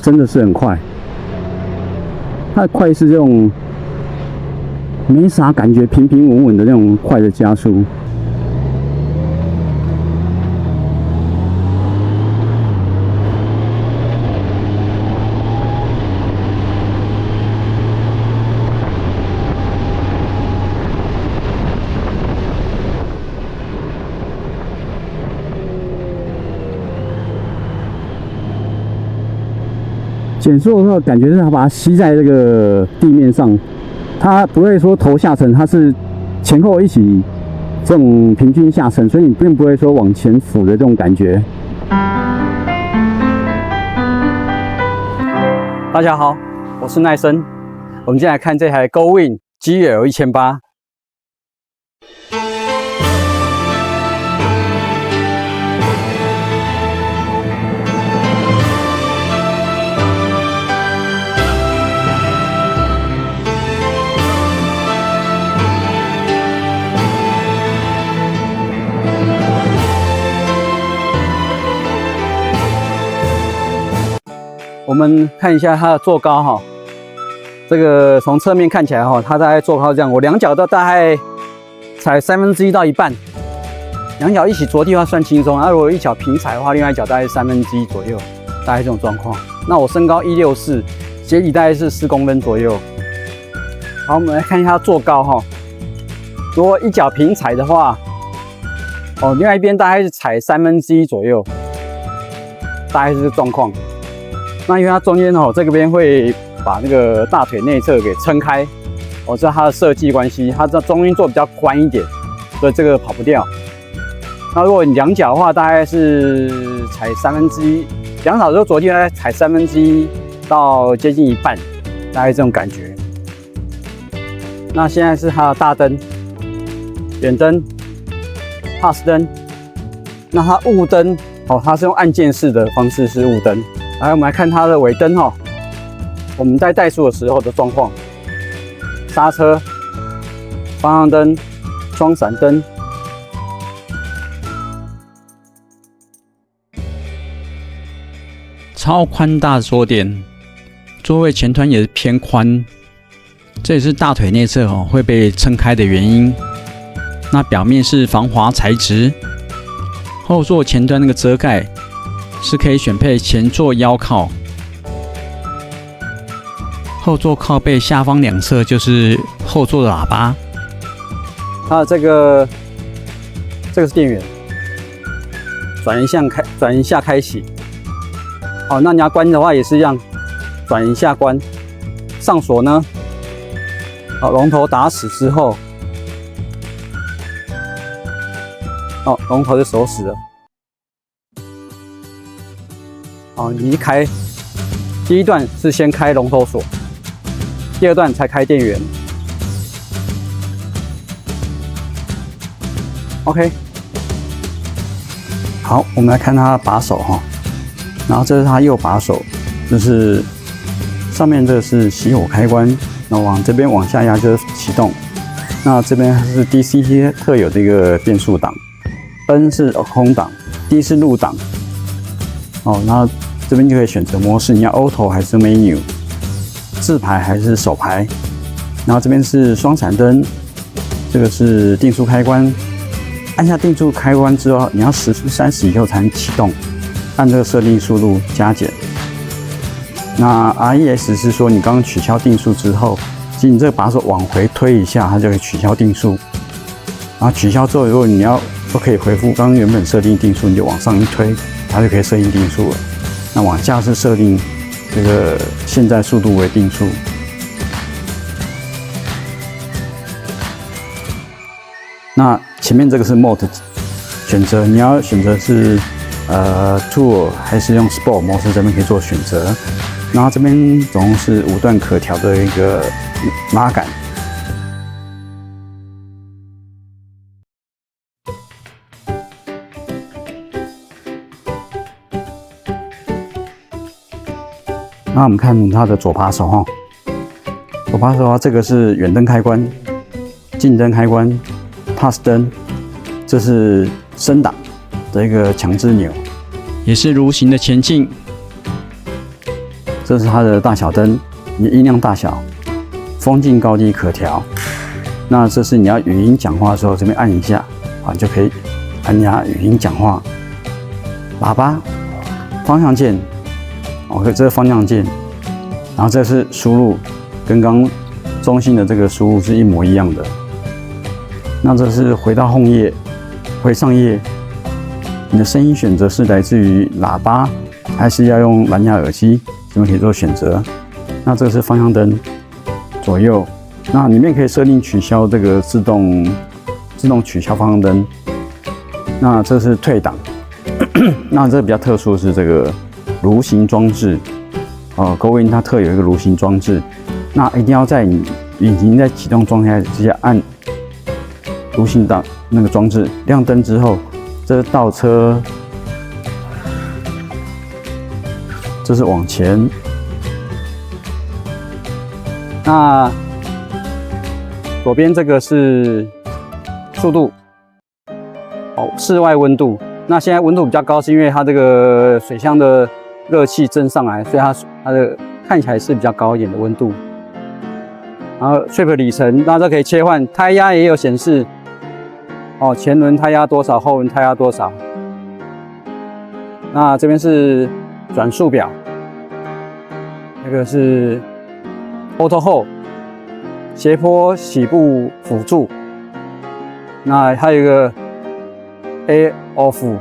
真的是很快。它的快是这种没啥感觉，平平稳稳的那种快的加速。减速的时候，感觉是它把它吸在这个地面上，它不会说头下沉，它是前后一起这种平均下沉，所以你并不会说往前俯的这种感觉。大家好，我是奈森，我们今天来看这台 GoWin GL1800。我们看一下它的坐高哈，这个从侧面看起来哈，它大概坐高这样，我两脚都大概踩1/3到一半，两脚一起着地的话算轻松。如果一脚平踩的话，另外一脚大概1/3左右，大概这种状况。那我身高164，鞋底大概是4公分左右。好，我们来看一下它坐高哈，如果一脚平踩的话，另外一边大概是踩1/3左右，大概是这状况。那因为它中间这个边会把那个大腿内侧给撑开，这是它的设计关系，它这中间做比较宽一点，所以这个跑不掉。那如果你两脚的话，大概是踩1/3，两脚都着地大概踩1/3到接近一半，大概这种感觉。那现在是它的大灯、远灯、pass 灯，那它雾灯它是用按键式的方式是雾灯。来，我们来看它的尾灯我们在怠速的时候的状况，刹车、方向灯、双闪灯。超宽大的坐垫，座位前端也是偏宽，这也是大腿内侧会被撑开的原因。那表面是防滑材质，后座前端那个遮盖是可以选配前座腰靠，后座靠背下方两侧就是后座的喇叭。它的这个是电源，转一下开启。那你要关的话也是一样，转一下关。上锁呢，龙头打死之后，龙头就锁死了。你一开，第一段是先开龙头锁，第二段才开电源。OK， 好，我们来看它的把手然后这是它右把手，就是上面这个是熄火开关，那往这边往下压就是启动。那这边是 DCT 特有的一个变速档 ，N 是空档 ，D 是入档。然后这边就可以选择模式，你要 Auto 还是 Menu， 自排还是手排。然后这边是双闪灯，这个是定速开关。按下定速开关之后，你要时速30以后才能启动，按这个设定速度加减。那 RES 是说你刚刚取消定速之后，其实你这个把手往回推一下，它就可以取消定速。然后取消之后，如果你要都可以回复刚刚原本设定定速，你就往上一推，它就可以设定定速了。那往下是设定这个现在速度为定速。那前面这个是 Mode 选择，你要选择是Tour 还是用 Sport 模式，这边可以做选择。然后这边总共是5段可调的一个拉杆。那我们看它的左把手左把手的话，这个是远灯开关、近灯开关、pass 灯，这是升档的一个强制钮，也是蠕行的前进。这是它的大小灯，你音量大小，风镜高低可调。那这是你要语音讲话的时候，这边按一下啊，就可以按压语音讲话。喇叭、方向键，这是方向键，然后这是输入，跟刚中性的这个输入是一模一样的。那这是回到 Home 页，回上页，你的声音选择是来自于喇叭，还是要用蓝牙耳机？这边可以做选择。那这个是方向灯，左右。那里面可以设定取消这个自动取消方向灯。那这是退档。那这个比较特殊的是这个蠕行装置。Go In 它特有一个蠕行装置，那一定要在你引擎在启动状态之下按蠕行档那个装置，亮灯之后，这是倒车，这是往前。那左边这个是速度，室外温度。那现在温度比较高，是因为它这个水箱的热气蒸上来，所以它的看起来是比较高一点的温度。然后 trip 里程，那这可以切换，胎压也有显示，前轮胎压多少，后轮胎压多少。那这边是转速表，那个是 Auto Hold 斜坡起步辅助。那还有一个 A Off，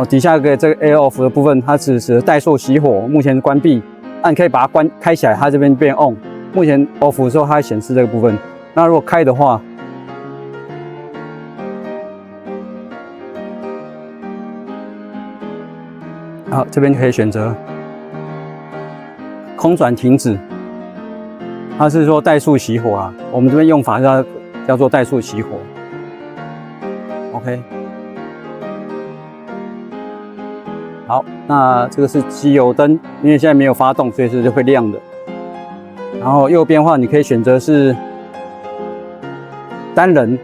底下一个这个 A Off 的部分，它只是怠速熄火，目前关闭。那你可以把它开起来，它这边变 On。目前 Off 的时候，它会显示这个部分。那如果开的话，好，这边可以选择空转停止。它是说怠速熄火啊，我们这边用法叫做怠速熄火。OK。好，那这个是机油灯，因为现在没有发动，所以是会亮的。然后右边的话，你可以选择是单人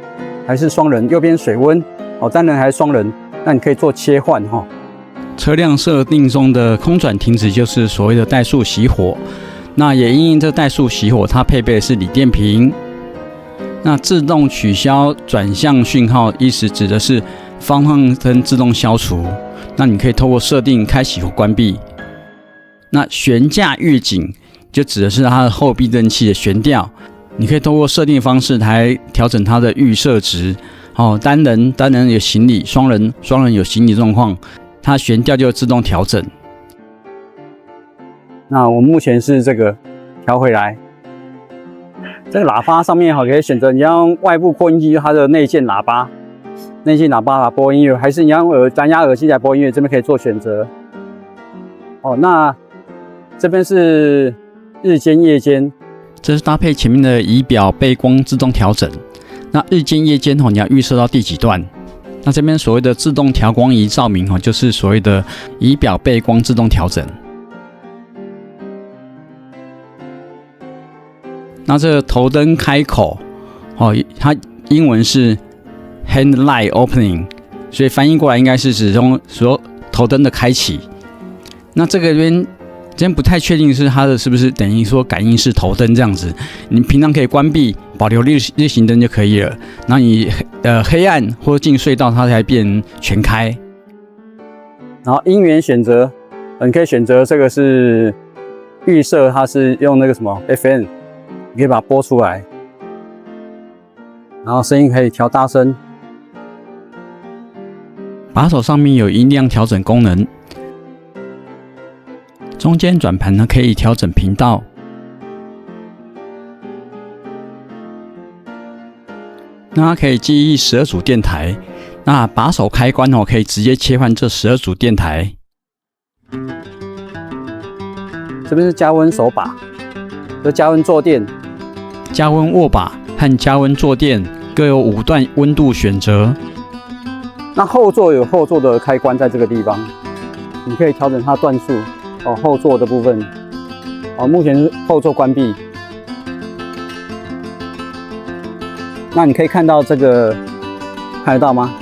还是双人，右边水温，单人还是双人，那你可以做切换哈。车辆设定中的空转停止就是所谓的怠速熄火，那也因应这怠速熄火，它配备的是锂电瓶。那自动取消转向讯号，意思指的是方向灯自动消除。那你可以透过设定开启或关闭。那悬架预警就指的是它的后避震器的悬吊，你可以透过设定方式来调整它的预设值。单人有行李，双人有行李状况，它悬吊就自动调整。那我们目前是这个调回来，这个喇叭上面可以选择你要用外部扩音机，它的内件喇叭来播音乐，还是你要用蓝牙耳机来播音乐，这边可以做选择。那这边是日间、夜间，这是搭配前面的仪表背光自动调整。那日间、夜间你要预设到第几段？那这边所谓的自动调光仪照明就是所谓的仪表背光自动调整。那这个头灯开口，它英文是 Hand Light Opening， 所以翻译过来应该是指说头灯的开启。那这边不太确定是它的是不是等于说感应式头灯这样子，你平常可以关闭，保留日行灯就可以了。那你黑暗或进隧道，它才变全开。然后音源选择，你可以选择这个是预设，它是用那个什么 FM， 你可以把它播出来，然后声音可以调大声。把手上面有音量调整功能。中间转盘可以调整频道。那它可以记忆12组电台。那把手开关可以直接切换这12组电台。这边是加温手把，这加温坐垫、加温握把和加温坐垫各有5段温度选择。那后座有后座的开关在这个地方，你可以调整它段数。后座的部分，目前是后座关闭。那你可以看到这个，看得到吗？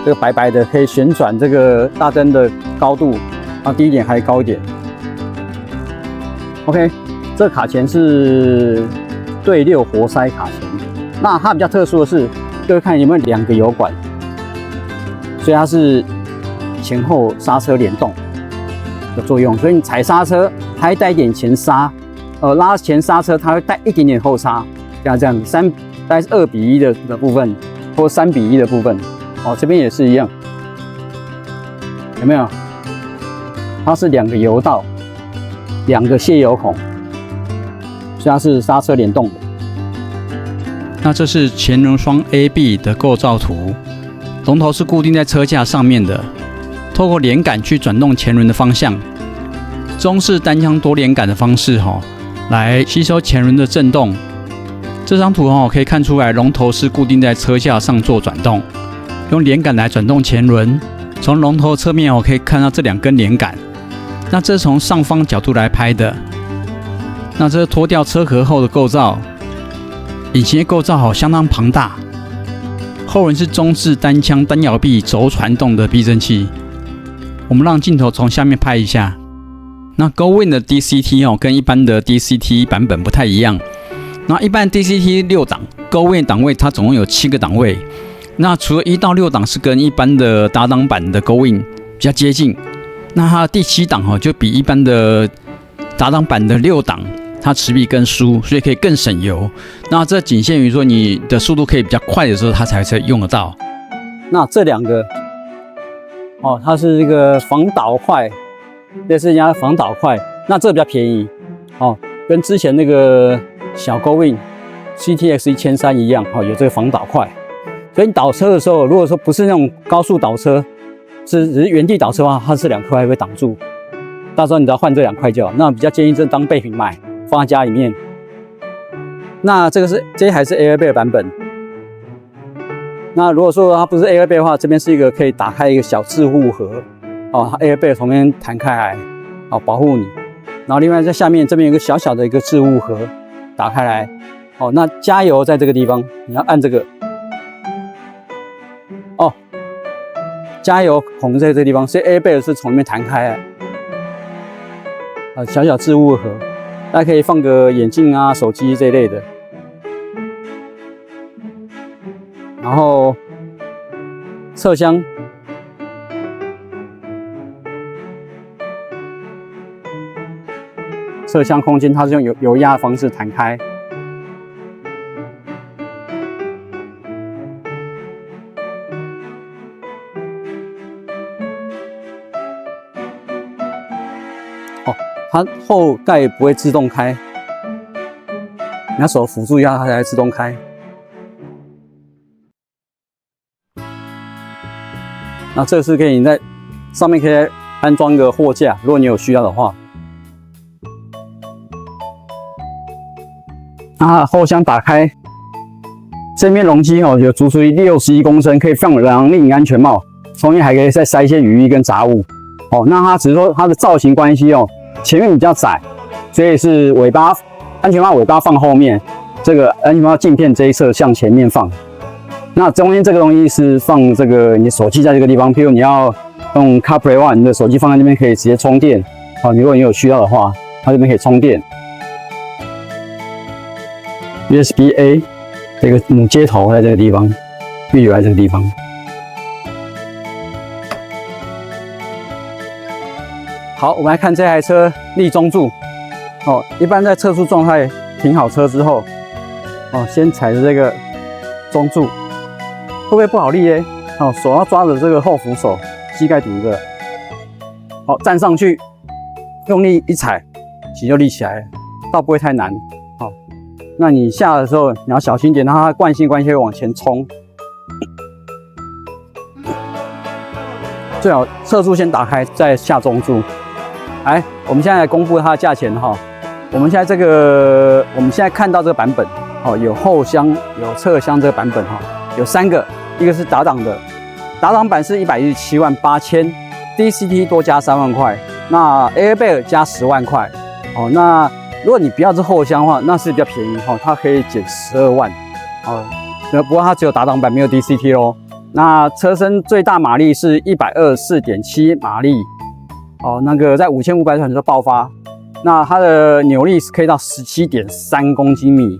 这个白白的可以旋转这个大灯的高度，低一点还高一点。OK， 这个卡钳是对6活塞卡钳。那它比较特殊的是，各位看有没有2个油管，所以它是前后刹车联动的作用。所以你踩刹车，它会带一点前刹，拉前刹车，它会带一点点后刹，这样大概是2:1的部分，或3:1的部分。哦，这边也是一样，有没有？它是2个油道，2个泄油孔，所以它是刹车联动的。那这是前轮双 AB 的构造图，龙头是固定在车架上面的，透过连杆去转动前轮的方向。中式单枪多连杆的方式来吸收前轮的震动。这张图可以看出来，龙头是固定在车架上做转动，用连杆来转动前轮。从龙头侧面可以看到这2根连杆。那这是从上方角度来拍的。那这是脱掉车壳后的构造。引擎的构造相当庞大，后轮是中置单腔单摇臂轴传动的避震器。我们让镜头从下面拍一下。那 GoWin 的 DCT 跟一般的 DCT 版本不太一样。那一般 DCT 6档 ，GoWin 档位它总共有7个档位。那除了1到6档是跟一般的打档版的 GoWin 比较接近，那它的第7档就比一般的打档版的6档。它齿比更疏，所以可以更省油。那这仅限于说你的速度可以比较快的时候，它才用得到。那这2个，它是一个防倒块，类似人家防倒块。那这比较便宜，跟之前那个小 GoWin CTX 1300一样，有这个防倒块。所以你倒车的时候，如果说不是那种高速倒车，只是原地倒车的话，它这2块会挡住。到时候你只要换这2块就好。那比较建议这当备品买。放在家里面。那这一台是 Airbag 的版本。那如果说它不是 Airbag 的话，这边是一个可以打开一个小置物盒，它 Airbag 从那边弹开来，保护你。然后另外在下面这边有一个小小的一个置物盒，打开来，那加油在这个地方，你要按这个，加油孔在这个地方，所以 Airbag 是从那边弹开来，小小置物盒。大家可以放个眼镜啊、手机这一类的。然后侧箱，侧箱空间它是用油压的方式弹开。它后盖不会自动开，你要手辅助一下，它才会自动开。那这是可以你在上面可以安装个货架，如果你有需要的话。后箱打开，这面容积有足足61公升，可以放2顶安全帽，中间还可以再塞一些雨衣跟杂物。那它只是说它的造型关系前面比较窄，所以是安全帽尾巴放后面，这个安全帽镜片这一侧向前面放。那中间这个东西是放这个你手机在这个地方，譬如你要用 CarPlay One， 你的手机放在那边可以直接充电。如果你有需要的话，它这边可以充电。USB-A 这个母接头在这个地方，预留在这个地方。好，我们来看这台车立中柱。一般在测速状态停好车之后，先踩着这个中柱，会不会不好立呢？手要抓着这个后扶手，膝盖顶着。站上去，用力一踩，其实就立起来了，倒不会太难。那你下的时候你要小心点，让它惯性会往前冲。最好测速先打开，再下中柱。来，我们现在来公布它的价钱我们现在看到这个版本有后箱、有侧箱这个版本有3个，一个是打档的，打档版是1178000 ，DCT 多加3万块，那 Airbag 加10万块。那如果你不要是后箱的话，那是比较便宜它可以减12万。不过它只有打档版没有 DCT 咯。那车身最大马力是124.7马力。那个在5500转就爆发。那它的扭力是可以到17.3公斤米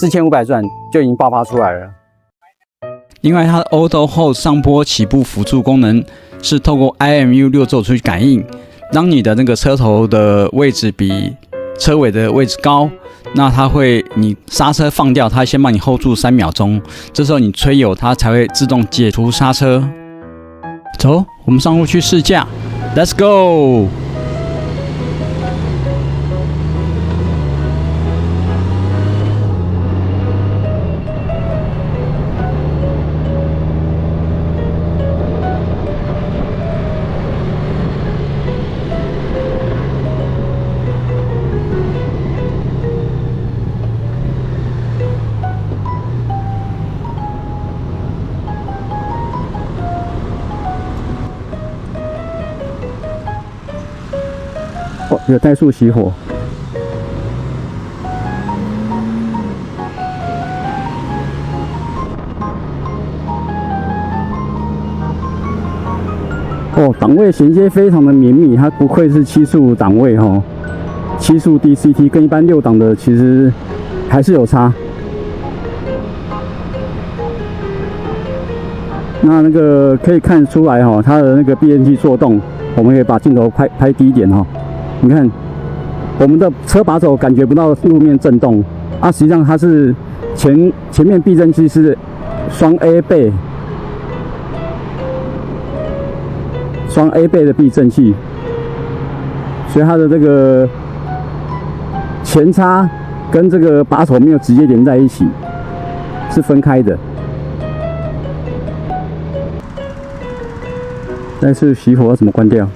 ，4500转就已经爆发出来了。另外，它的 Auto Hold 上坡起步辅助功能是透过 IMU 6轴去感应，当你的那个车头的位置比车尾的位置高，那它会你刹车放掉，它先帮你 hold 住3秒钟，这时候你吹油，它才会自动解除刹车。走，我们上路去试驾 ，Let's go！哦，有怠速熄火。哦，档位衔接非常的绵密，它不愧是7速档位哦。7速 DCT 跟一般6档的其实还是有差。那个可以看出来哈，它的那个避震器作动，我们可以把镜头拍低一点哈。你看，我们的车把手感觉不到路面震动啊，实际上它是前面避震器是双 A 倍的避震器，所以它的这个前叉跟这个把手没有直接连在一起，是分开的。但是熄火要怎么关掉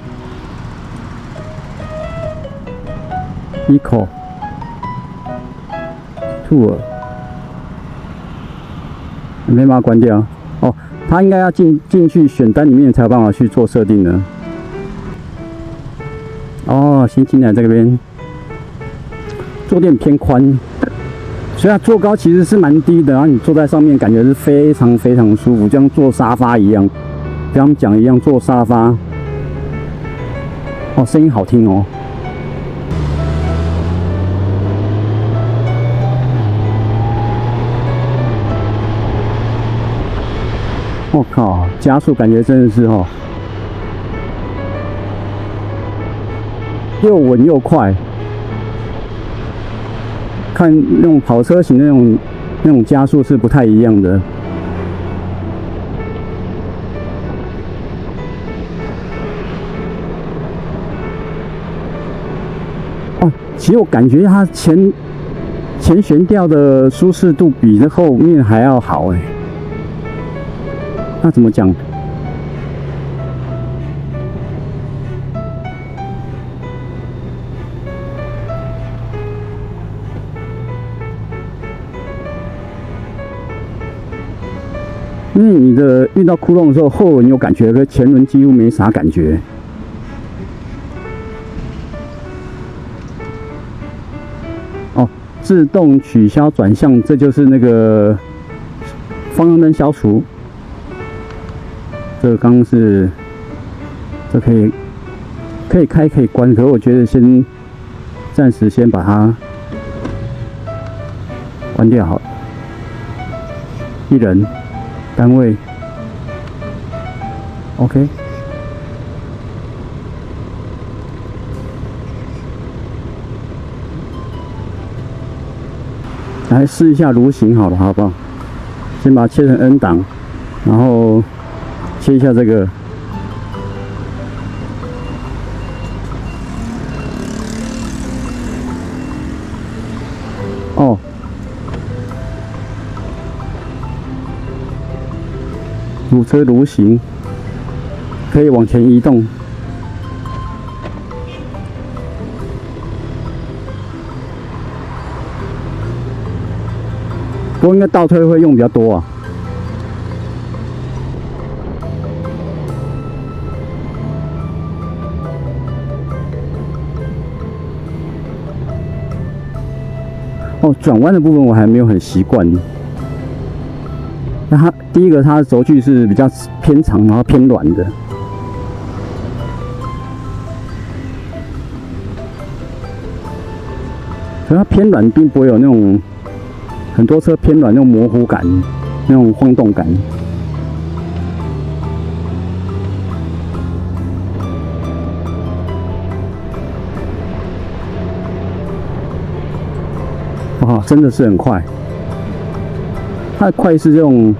？Eco Tour 没办法关掉哦，它应该要进去选单里面才有办法去做设定的。哦，先进来这边，坐垫偏宽，所以它坐高其实是蛮低的，然后你坐在上面感觉是非常非常舒服，就像坐沙发一样。跟他们讲一样，坐沙发。哦，声音好听哦。我靠，加速感觉真的是哦，又稳又快。看那种跑车型那种加速是不太一样的。哦，其实我感觉它前悬吊的舒适度比这后面还要好哎。那怎么讲？因为你的遇到窟窿的时候，后轮有感觉，可前轮几乎没啥感觉。哦，自动取消转向，这就是那个方向灯消除。这个刚刚是，这可以开可以关，可是我觉得暂时先把它关掉好了。一人单位 ，OK。来试一下蠕行好了，好不好？先把它切成 N 档，然后切一下这个。哦，主车蠕行，可以往前移动。不过应该倒推会用比较多啊。哦，转弯的部分我还没有很习惯。那它第一个，它的轴距是比较偏长，然后偏软的。可它偏软并不会有那种很多车偏软那种模糊感，那种晃动感。哇，真的是很快！它的快是这种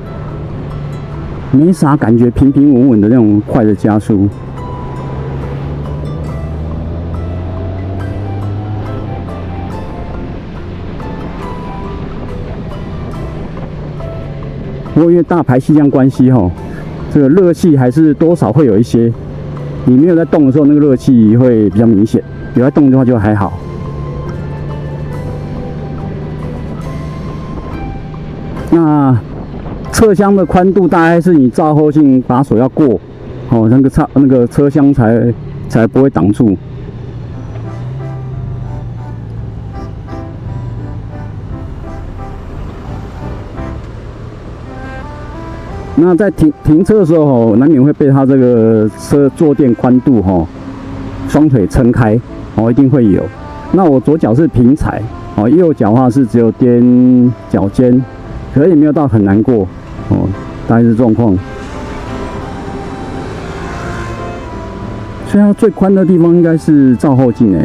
没啥感觉，平平稳稳的那种快的加速。不过因为大排气量关系这个热气还是多少会有一些。你没有在动的时候，那个热气会比较明显；有在动的话就还好。那侧箱的宽度大概是你照后镜把手要过，那个车厢才不会挡住。那在停车的时候难免会被它这个车坐垫宽度双腿撑开一定会有。那我左脚是平踩右脚的话是只有踮脚尖。可是也没有到很难过大概是状况。所以它最宽的地方应该是照后镜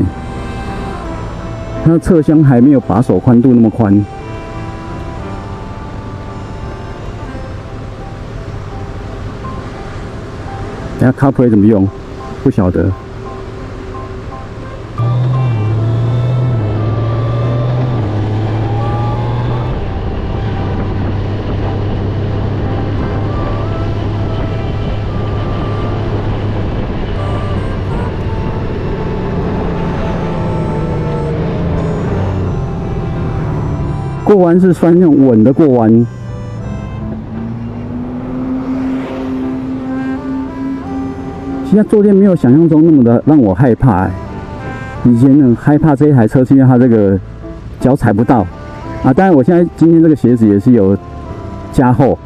它的侧箱还没有把手宽度那么宽。等下 CarPlay 怎么用？不晓得。过弯是算那种稳的过弯，其实坐垫没有想象中那么的让我害怕以前很害怕这一台车是因为它这个脚踩不到当然我现在今天这个鞋子也是有加厚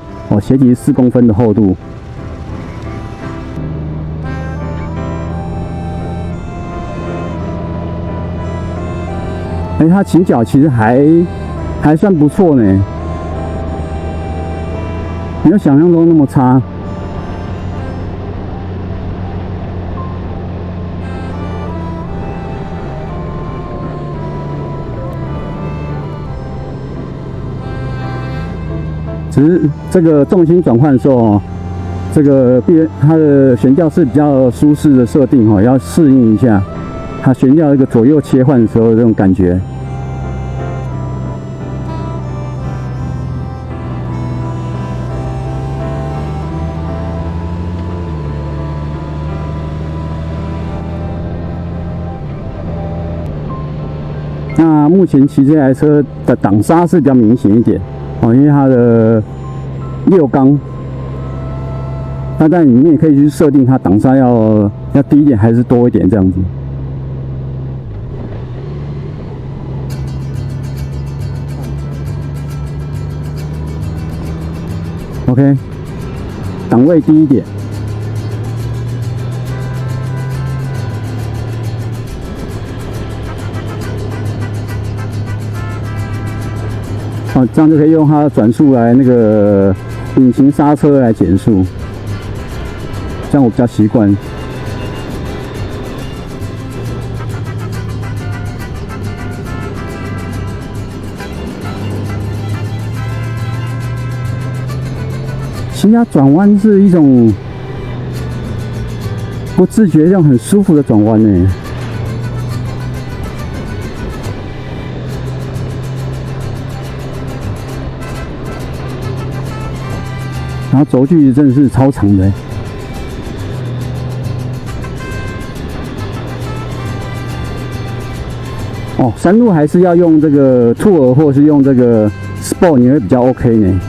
鞋底是4公分的厚度。它倾角其实还算不错呢，没有想象中那么差。只是这个重心转换的时候这个它的悬吊是比较舒适的设定要适应一下它悬吊这个左右切换的时候的这种感觉。那目前骑这台车的挡刹是比较明显一点因为它的6缸，但你们也可以去设定它挡刹要低一点还是多一点这样子。OK， 档位低一点。这样就可以用它的转速来那个隐形刹车来减速，这样我比较习惯。其实它转弯是一种不自觉这样很舒服的转弯呢。然后轴距真的是超长的山路还是要用这个Tour或是用这个 Sport 你会比较 OK 呢。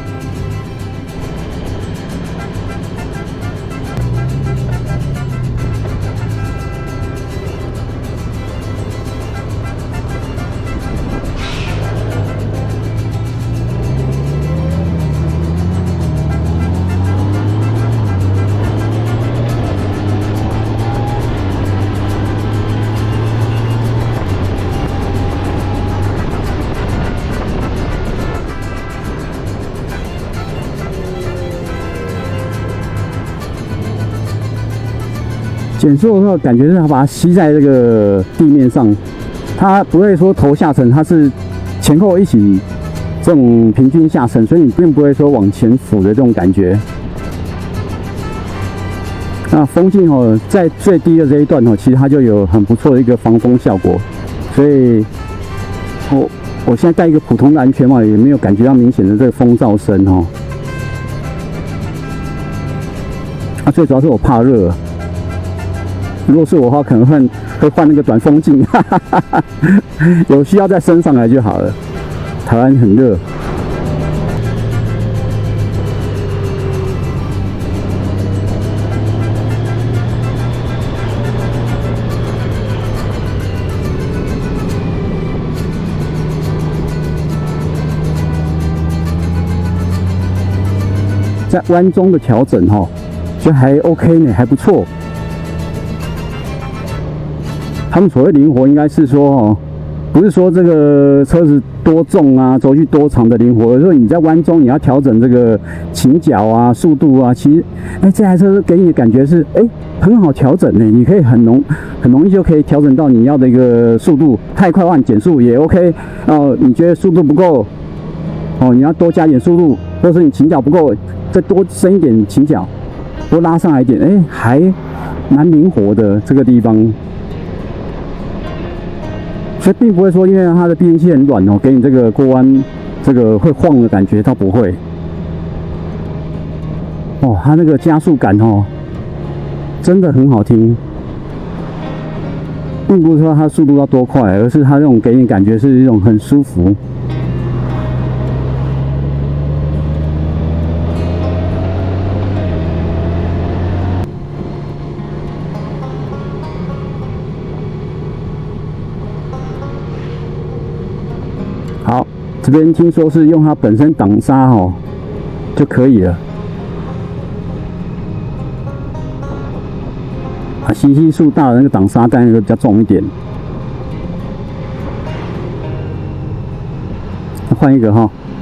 减速的时候，感觉是它把它吸在这个地面上，它不会说头下沉，它是前后一起这种平均下沉，所以你并不会说往前俯的这种感觉。那风镜哦，在最低的这一段哦，其实它就有很不错的一个防风效果，所以我现在戴一个普通的安全帽，也没有感觉到明显的这个风噪声哦。最主要是我怕热。如果是我的话，可能会换那个短风镜，有需要再升上来就好了。台湾很热。在弯中的调整哈，就还 OK 呢，还不错。他们所谓灵活，应该是说哦，不是说这个车子多重啊，轴距多长的灵活，而是说你在弯中你要调整这个倾角啊、速度啊。其实，这台车给你的感觉是，很好调整呢。你可以很容易就可以调整到你要的一个速度，太快换减速也 OK。你觉得速度不够，你要多加点速度，或者是你倾角不够，再多升一点倾角，多拉上来一点，还蛮灵活的这个地方。所以并不会说，因为它的避震器很软哦，给你这个过弯这个会晃的感觉，倒不会。它那个加速感真的很好听，并不是说它速度要多快，而是它这种给你感觉是一种很舒服。好，这边听说是用它本身挡刹就可以了。吸气数大的那个挡刹带那个比较重一点。换一个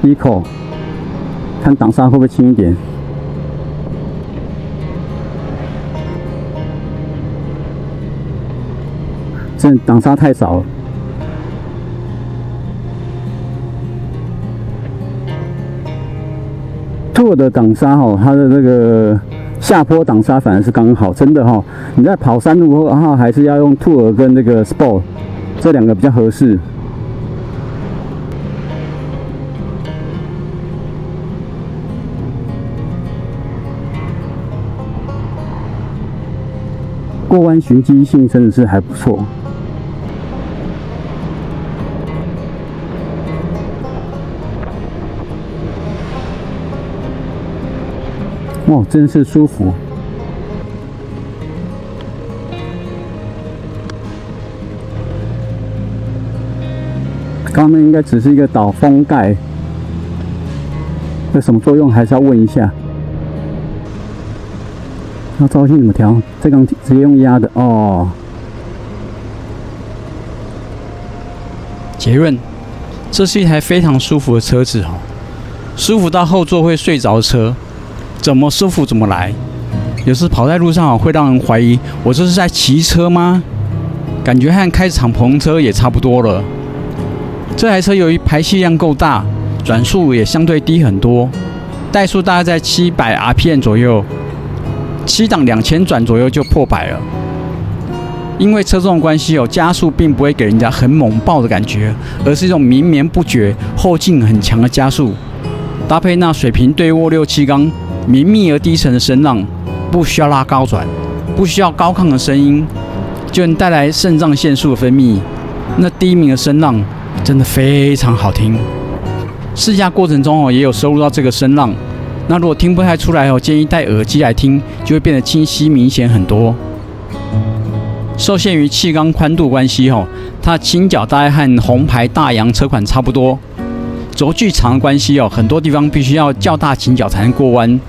Eco， 看挡刹会不会轻一点。这挡刹太少了。Tour 的挡刹它的这个下坡挡刹反而是刚好，真的你在跑山路然后还是要用 Tour 跟这个 Sport 这两个比较合适。过弯循迹性真的是还不错。真是舒服。刚刚那应该只是一个导风盖，有什么作用还是要问一下。那照性怎么调？这个直接用压的结论，这是一台非常舒服的车子舒服到后座会睡着的车。怎么舒服怎么来，有时跑在路上会让人怀疑，我这是在骑车吗？感觉和开敞篷车也差不多了。这台车由于排气量够大，转速也相对低很多，怠速大概在700 RPM 左右，7档2000转左右就破100了。因为车重的关系加速并不会给人家很猛爆的感觉，而是一种绵绵不绝、后劲很强的加速，搭配那水平对卧6-7缸。绵密而低沉的声浪，不需要拉高转，不需要高亢的声音，就能带来肾上腺素的分泌。那低鸣的声浪真的非常好听。试驾过程中也有收录到这个声浪。那如果听不太出来建议戴耳机来听，就会变得清晰明显很多。受限于气缸宽度关系它的倾角大概和红牌大洋车款差不多。轴距长的关系很多地方必须要较大倾角才能过弯，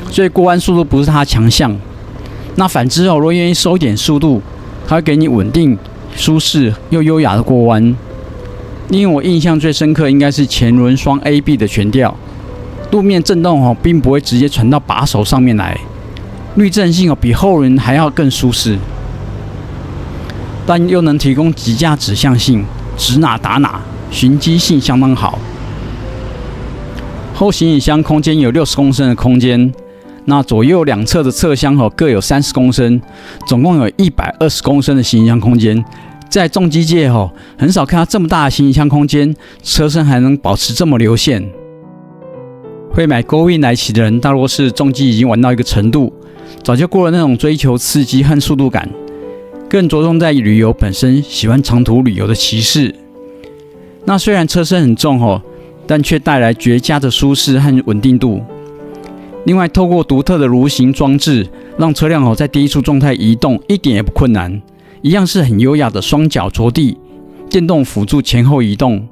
所以过弯速度不是它的强项。那反之如果愿意收一点速度，它会给你稳定、舒适又优雅的过弯。因为我印象最深刻应该是前轮双 AB 的悬吊，路面震动并不会直接传到把手上面来，滤震性比后轮还要更舒适，但又能提供极佳指向性，指哪打哪，循迹性相当好。后行李箱空间有60公升的空间，那左右两侧的侧箱各有30公升，总共有120公升的行李箱空间。在重机界很少看到这么大的行李箱空间，车身还能保持这么流线。会买 Go-Wing 来骑的人，大多是重机已经玩到一个程度，早就过了那种追求刺激和速度感，更着重在旅游本身，喜欢长途旅游的骑士。那虽然车身很重但却带来绝佳的舒适和稳定度。另外，透过独特的蠕行装置，让车辆在低速状态移动一点也不困难，一样是很优雅的双脚着地，电动辅助前后移动。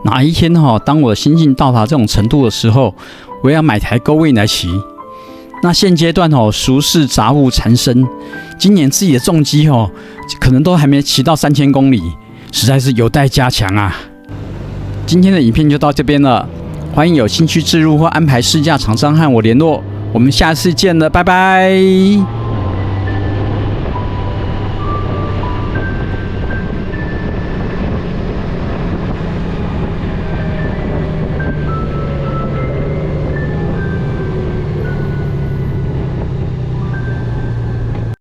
哪一天当我的心境到达这种程度的时候，我也要买台 Go-Wing 来骑。那现阶段俗世杂物缠身，今年自己的重机可能都还没骑到3000公里，实在是有待加强啊。今天的影片就到这边了，欢迎有兴趣置入或安排试驾厂商和我联络，我们下次见了，拜拜。